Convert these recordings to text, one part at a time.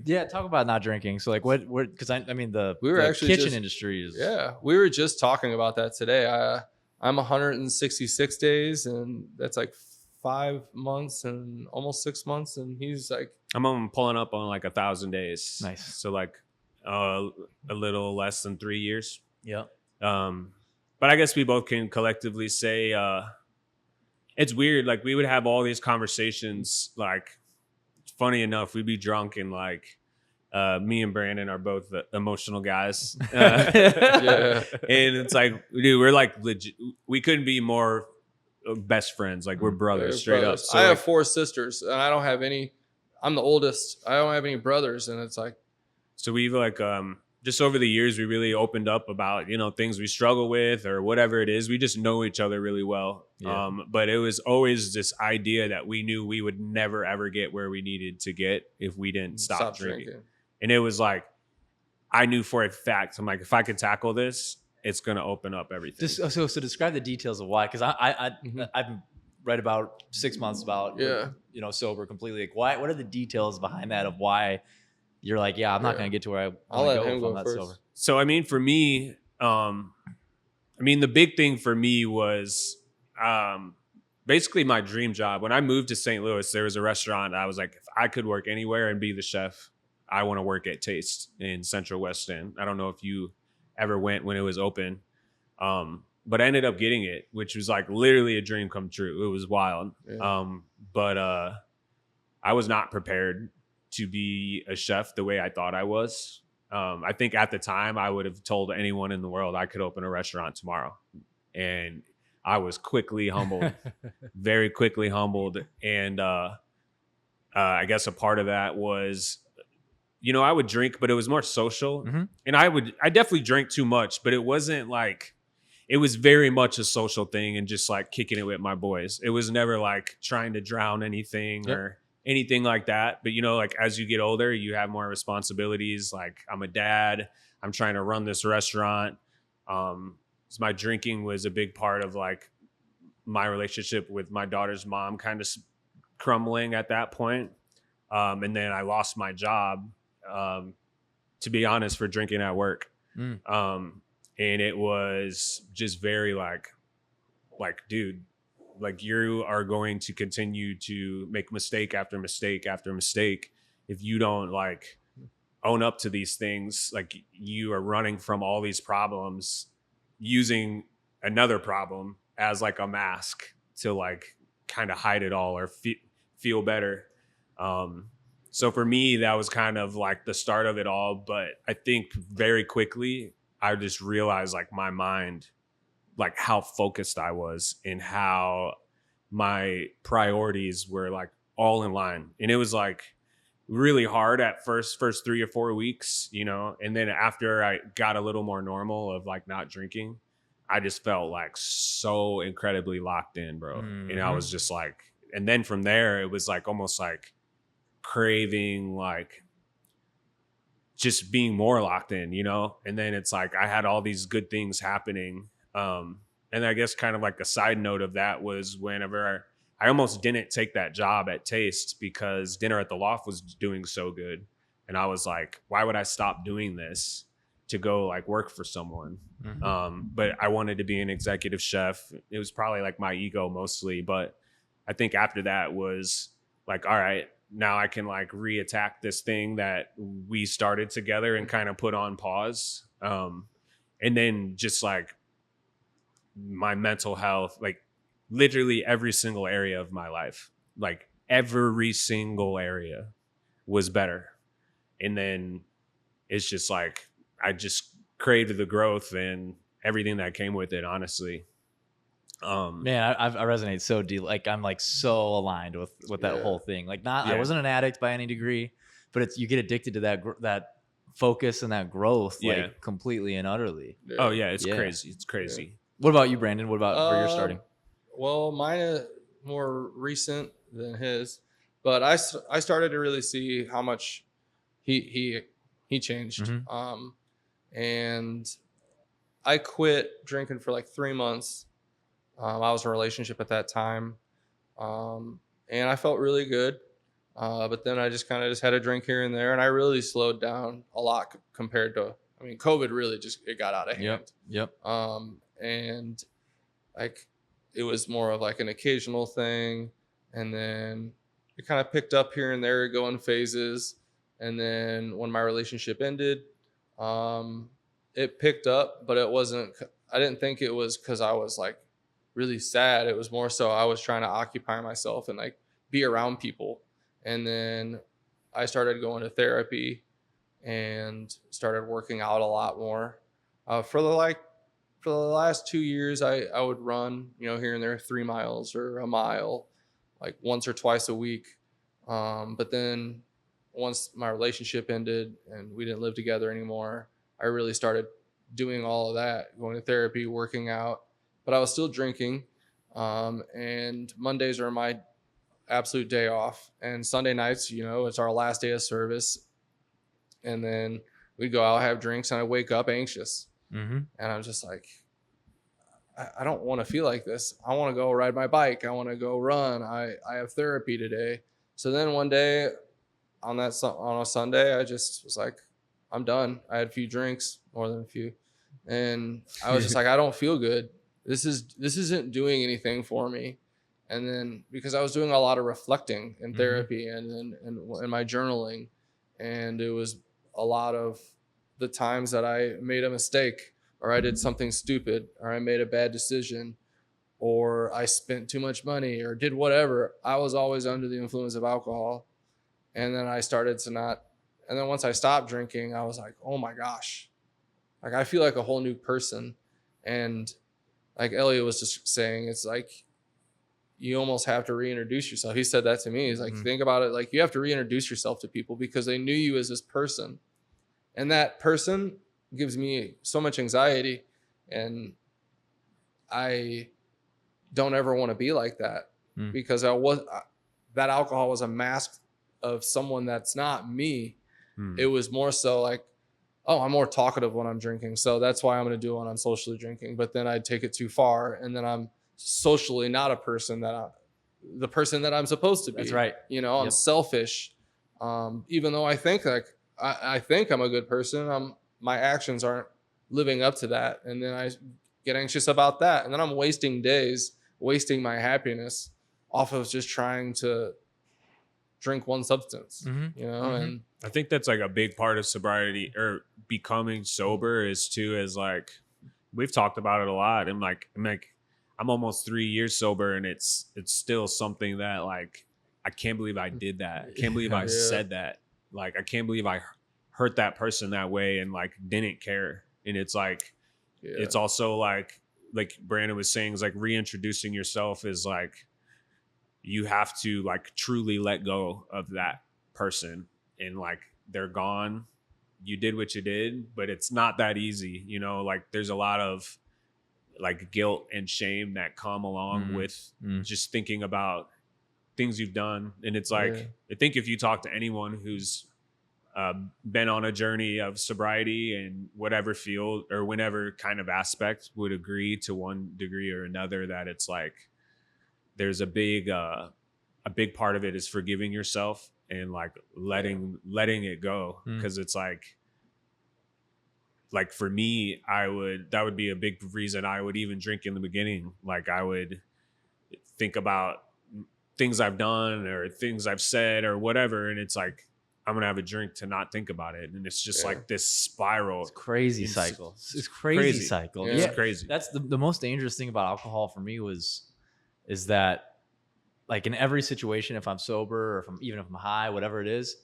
Yeah, talk about not drinking. So like what because I mean We were the actually kitchen just industry is we were just talking about that today. I'm 166 days, and that's like 5 months and almost 6 months, and he's like, I'm pulling up on like 1,000 days. nice. So like a little less than 3 years. Yeah. But I guess we both can collectively say it's weird. Like we would have all these conversations. Like funny enough, we'd be drunk and like me and Brandon are both emotional guys. Yeah. And it's like, dude, we're like legit. We couldn't be more best friends. Like we're brothers, We're straight brothers. up. So I have like, 4 sisters, and I don't have any. I'm the oldest. I don't have any brothers, and it's like, so we've like just over the years we really opened up about, you know, things we struggle with or whatever it is. We just know each other really well. Yeah. But it was always this idea that we knew we would never ever get where we needed to get if we didn't stop drinking. And it was like, I knew for a fact, I'm like, if I could tackle this, it's going to open up everything. So describe the details of why, because I've read about 6 months about you know, sober completely. Like why? What are the details behind that of why you're like, yeah, I'm not going to get to where I want to go if I'm not sober? So I mean, for me, the big thing for me was basically my dream job. When I moved to St. Louis, there was a restaurant. I was like, if I could work anywhere and be the chef, I want to work at Taste in Central West End. I don't know if you ever went when it was open. But I ended up getting it, which was like literally a dream come true. It was wild. Yeah. But I was not prepared to be a chef the way I thought I was. I think at the time I would have told anyone in the world I could open a restaurant tomorrow. And I was quickly humbled, very quickly humbled. And I guess a part of that was, you know, I would drink, but it was more social. Mm-hmm. And I definitely drank too much, but it wasn't like, it was very much a social thing and just like kicking it with my boys. It was never like trying to drown anything or anything like that. But, you know, like as you get older, you have more responsibilities. Like I'm a dad, I'm trying to run this restaurant. So my drinking was a big part of like my relationship with my daughter's mom kind of crumbling at that point. And then I lost my job, to be honest, for drinking at work. And it was just very like, dude, like you are going to continue to make mistake after mistake after mistake. If you don't like own up to these things, like you are running from all these problems using another problem as like a mask to like kind of hide it all or feel better. So for me, that was kind of like the start of it all. But I think very quickly, I just realized like my mind, like how focused I was and how my priorities were like all in line. And it was like really hard at first 3 or 4 weeks, you know, and then after I got a little more normal of like not drinking, I just felt like so incredibly locked in, bro. Mm-hmm. And I was just like, and then from there, it was like almost like craving, like just being more locked in, you know? And then it's like, I had all these good things happening. And I guess kind of like a side note of that was whenever I almost didn't take that job at Taste because Dinner at the Loft was doing so good. And I was like, why would I stop doing this to go like work for someone? Mm-hmm. But I wanted to be an executive chef. It was probably like my ego mostly, but I think after that was like, all right, now I can like reattack this thing that we started together and kind of put on pause. And then just like my mental health, like literally every single area of my life, like every single area was better. And then it's just like, I just craved the growth and everything that came with it, honestly. Man, I resonate so deep. Like I'm like so aligned with that whole thing. Like I wasn't an addict by any degree, but it's, you get addicted to that focus and that growth, like completely and utterly. Oh yeah, it's crazy. It's crazy. Yeah. What about you, Brandon? What about where you're starting? Well, mine is more recent than his, but I started to really see how much he changed. Mm-hmm. And I quit drinking for like 3 months. I was in a relationship at that time, and I felt really good. But then I just kind of just had a drink here and there, and I really slowed down a lot compared to, I mean, COVID really it got out of hand. Yep. And like it was more of like an occasional thing, and then it kind of picked up here and there, go in phases. And then when my relationship ended, it picked up, but it wasn't. I didn't think it was because I was like really sad. It was more so I was trying to occupy myself and like be around people. And then I started going to therapy and started working out a lot more. For the last 2 years, I would run, here and there 3 miles or a mile, like once or twice a week. But then once my relationship ended and we didn't live together anymore, I really started doing all of that, going to therapy, working out, but I was still drinking. And Mondays are my absolute day off, and Sunday nights, it's our last day of service, and then we'd go out, have drinks, and I wake up anxious. And I'm just like, I don't want to feel like this. I want to go ride my bike. I want to go run. I have therapy today. So then one day on a Sunday, I just was like, I'm done. I had a few drinks, more than a few, and I was just like, I don't feel good. This isn't doing anything for me. And then because I was doing a lot of reflecting in therapy and my journaling, and it was a lot of the times that I made a mistake, or I did something stupid, or I made a bad decision, or I spent too much money, or did whatever, I was always under the influence of alcohol. And then I started to not, and then once I stopped drinking, I was like, oh my gosh, like I feel like a whole new person. And like Elliot was just saying, it's like, you almost have to reintroduce yourself. He said that to me. He's like, think about it. Like you have to reintroduce yourself to people because they knew you as this person. And that person gives me so much anxiety. And I don't ever want to be like that because that alcohol was a mask of someone that's not me. It was more so like, oh, I'm more talkative when I'm drinking, so that's why I'm going to do it when I'm socially drinking. But then I'd take it too far, and then I'm socially not the person that I'm supposed to be. That's right. I'm selfish. Even though I think like I think I'm a good person, my actions aren't living up to that, and then I get anxious about that, and then I'm wasting days, wasting my happiness off of just trying to drink one substance. And I think that's like a big part of sobriety or becoming sober is like we've talked about it a lot. I'm almost 3 years sober, and it's still something that like I can't believe I did that. I can't believe I said that. Like I can't believe I hurt that person that way and like didn't care. And it's like it's also like Brandon was saying, is like reintroducing yourself is like you have to like truly let go of that person, and like they're gone. You did what you did, but it's not that easy. Like there's a lot of like guilt and shame that come along with just thinking about things you've done. And it's like, I think if you talk to anyone who's been on a journey of sobriety in whatever field or whatever kind of aspect would agree to one degree or another that it's like, there's a big part of it is forgiving yourself and like letting it go. Cause it's like for me, that would be a big reason I would even drink in the beginning. Like I would think about things I've done or things I've said or whatever. And it's like, I'm going to have a drink to not think about it. And it's just like this spiral. It's crazy cycle. It's crazy cycle. Yeah. It's crazy. That's the most dangerous thing about alcohol for me is that like in every situation, if I'm sober or even if I'm high, whatever it is,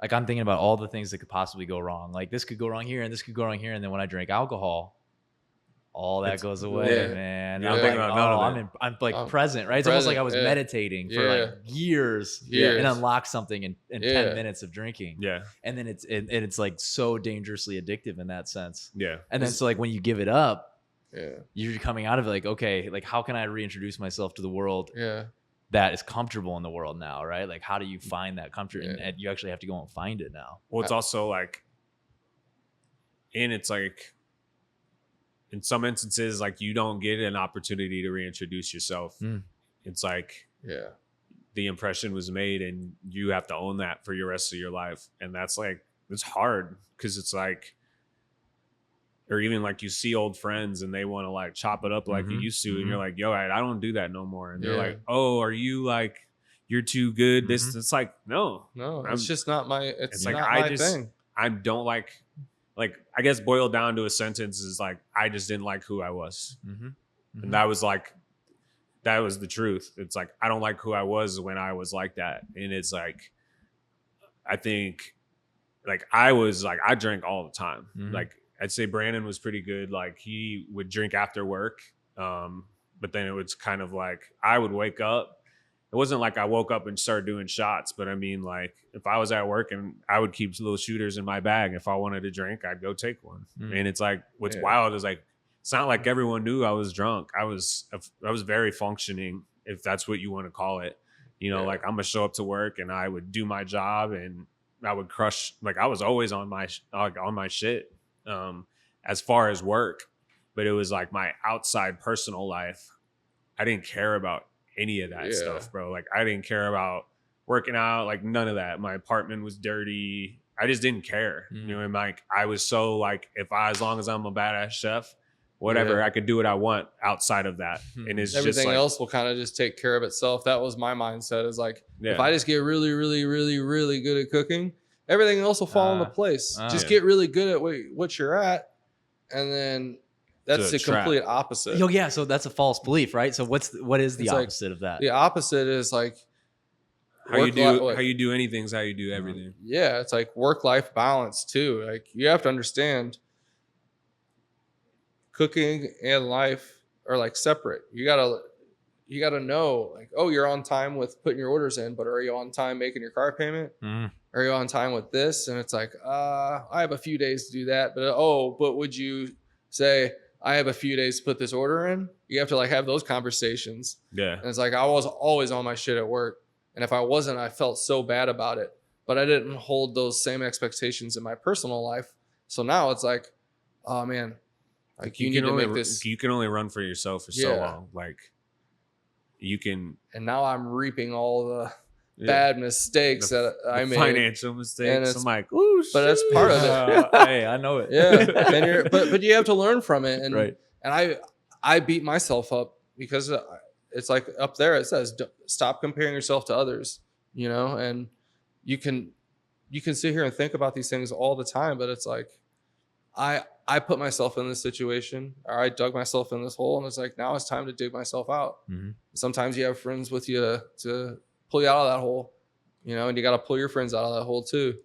like I'm thinking about all the things that could possibly go wrong. Like this could go wrong here and this could go wrong here. And then when I drink alcohol, all that goes away, man. Yeah. I'm like, I'm like present, right? It's almost like I was meditating for like years and unlocked something in 10 minutes of drinking. Yeah. And then it's like so dangerously addictive in that sense. Yeah. And then so like when you give it up, you're coming out of it like, okay, like how can I reintroduce myself to the world? That is comfortable in the world now, right? Like how do you find that comfort? And you actually have to go and find it now. Well, it's also like, and it's like, in some instances, like you don't get an opportunity to reintroduce yourself. It's like, the impression was made, and you have to own that for your rest of your life. And that's like, it's hard because it's like, or even like you see old friends and they want to like chop it up like you used to, and you're like, yo, I don't do that no more. And they're like, oh, are you like, you're too good? This, it's like, no, it's just not my, it's like, not my thing. I don't like, I guess boiled down to a sentence is like, I just didn't like who I was. And that was like, that was the truth. It's like, I don't like who I was when I was like that. And it's like, I think like I drank all the time. Like, I'd say Brandon was pretty good. Like, he would drink after work. But then it was kind of like, I would wake up. It wasn't like I woke up and started doing shots, but I mean, like, if I was at work, and I would keep little shooters in my bag. If I wanted to drink, I'd go take one. And it's like, what's wild is like, it's not like everyone knew I was drunk. I was very functioning, if that's what you want to call it. You know, like, I'm gonna show up to work and I would do my job, and I would crush. Like, I was always on my shit. As far as work, but it was like my outside personal life. I didn't care about any of that stuff, bro. Like, I didn't care about working out, like none of that. My apartment was dirty. I just didn't care. You know, and like, I was so like, as long as I'm a badass chef, whatever, I could do what I want outside of that. And it's everything just like, else will kind of just take care of itself. That was my mindset, is like, if I just get really, really, really, really good at cooking, everything else will fall into place. Just get really good at what you're at. And then that's the complete opposite. Yo, yeah. So that's a false belief, right? So what is the opposite of that? The opposite is like, how you do anything is how you do everything. Yeah. It's like work-life balance too. Like, you have to understand cooking and life are like separate. You gotta know, like, oh, you're on time with putting your orders in, but are you on time making your car payment? Are you on time with this? And it's like, I have a few days to do that. But would you say I have a few days to put this order in? You have to like have those conversations. Yeah. And it's like, I was always on my shit at work. And if I wasn't, I felt so bad about it. But I didn't hold those same expectations in my personal life. So now it's like, oh man, like, you need to make this. You can only run for yourself for so long. Like, you can. And now I'm reaping all the bad mistakes that I made. Financial mistakes. I'm like, ooh, shit. But that's part of it. Hey, I know it. Yeah. And but you have to learn from it. And and I beat myself up because it's like up there it says, stop comparing yourself to others, you know. And you can sit here and think about these things all the time, but it's like, I put myself in this situation, or I dug myself in this hole, and it's like, now it's time to dig myself out. Sometimes you have friends with you to pull you out of that hole, you know, and you got to pull your friends out of that hole too.